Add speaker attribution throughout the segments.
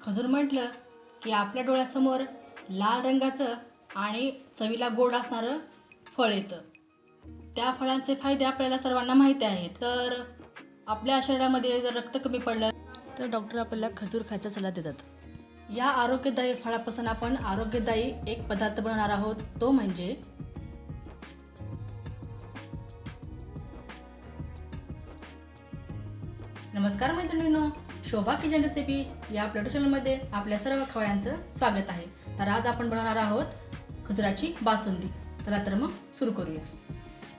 Speaker 1: खजूर म्हटलं की आपल्या डोळ्यासमोर लाल रंगाचं आणि चवीला गोड असणारं फळ येतं. त्या फळांचे फायदे आपल्याला सर्वांना माहिती आहेत. तर आपल्या शरीरामध्ये जर रक्त कमी पडलं तर डॉक्टर आपल्याला खजूर खायचा सल्ला देतात. या आरोग्यदायी फळापासून आपण आरोग्यदायी एक पदार्थ बनवणार आहोत, तो म्हणजे नमस्कार मैत्रिणींनो, शोभा किचन रेसिपी या आपल्या चॅनलमध्ये आपल्या सर्व खवयांचं स्वागत आहे. तर आज आपण बनवणार आहोत खजुराची बासुंदी. चला तर मग सुरू करूया.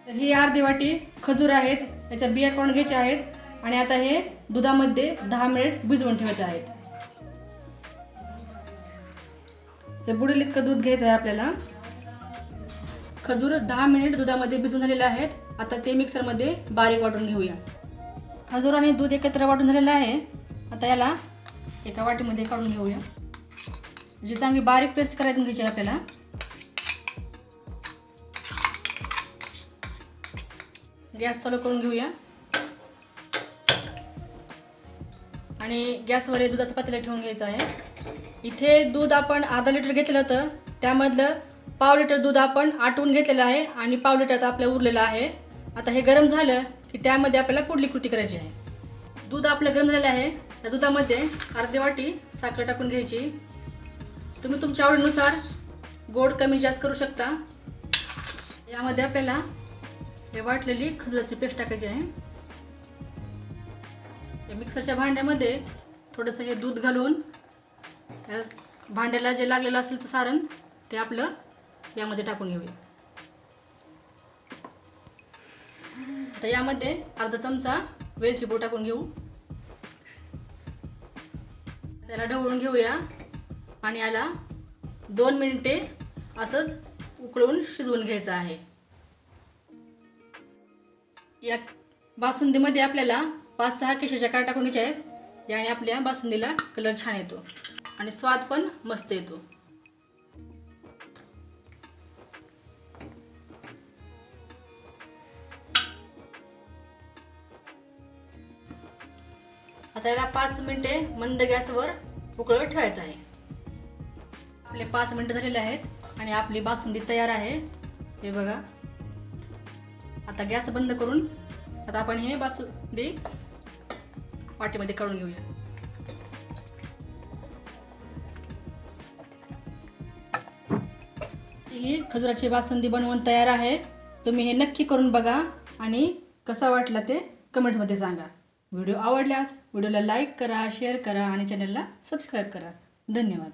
Speaker 1: तर ही अर्धी वाटी खजूर आहेत, त्याच्या बिया काढून घ्यायच्या आहेत आणि आता हे दुधामध्ये 10 मिनिट भिजवून ठेवायचे आहेत. ते बुडेल इतकं दूध घ्यायचं आहे आपल्याला. खजूर 10 मिनिट दुधामध्ये भिजून झालेले आहेत. आता ते मिक्सरमध्ये बारीक वाटून घेऊया. खजूर आणि दूध एकत्र वाटून झालेलं आहे. आता याला एका वाटीमध्ये काढून घेऊया. जी चांगली बारीक पेस्ट करायची घ्यायची आपल्याला. गॅस चालू करून घेऊया आणि गॅसवर दुधाचं पातेलं ठेवून घ्यायचं आहे. इथे दूध आपण अर्धा लिटर घेतलं होतं, त्यामधलं पाव लिटर दूध आपण आटवून घेतलेलं आहे आणि पाव लिटर आता आपलं उरलेलं आहे. आता हे गरम झालं की त्यामध्ये आपल्याला पुढली कृती करायची आहे. दूध आपलं गरम झालेलं आहे. त्या दुधामध्ये अर्धी वाटी साखर टाकून घ्यायची. तुम्ही तुमच्या आवडीनुसार गोड कमी जास्त करू शकता. यामध्ये आपल्याला हे वाटलेली खजुराची पेस्ट टाकायची आहे. या मिक्सरच्या भांड्यामध्ये थोडंसं हे दूध घालून त्या भांड्याला जे लागलेलं असेल तर सारण ते आपलं यामध्ये टाकून घेऊया. तर यामध्ये अर्धा चमचा वेलची पूड टाकून घेऊ. त्याला ढवळून घेऊया आणि याला 2 मिनिटे असंच उकळून शिजवून घ्यायचं आहे. या बासुंदीमध्ये आपल्याला 5-6 केशराच्या काड्या टाकून घ्यायच्या आहेत. याने आपल्या बासुंदीला कलर छान येतो आणि स्वाद पण मस्त येतो. आता याला 5 मिनिटे मंद गॅसवर उकळत ठेवायचं आहे. आपले 5 मिनिटं झालेले आहेत आणि आपली बासुंदी तयार आहे. हे बघा. आता गॅस बंद करून आता आपण हे बासुंदी वाटीमध्ये काढून घेऊया. ही खजुराची बासुंदी बनवून तयार आहे. तुम्ही हे नक्की करून बघा आणि कसा वाटला ते कमेंट्समध्ये सांगा. व्हिडिओ आवडल्यास व्हिडिओला लाईक करा, शेअर करा आणि चॅनलला सबस्क्राईब करा. धन्यवाद.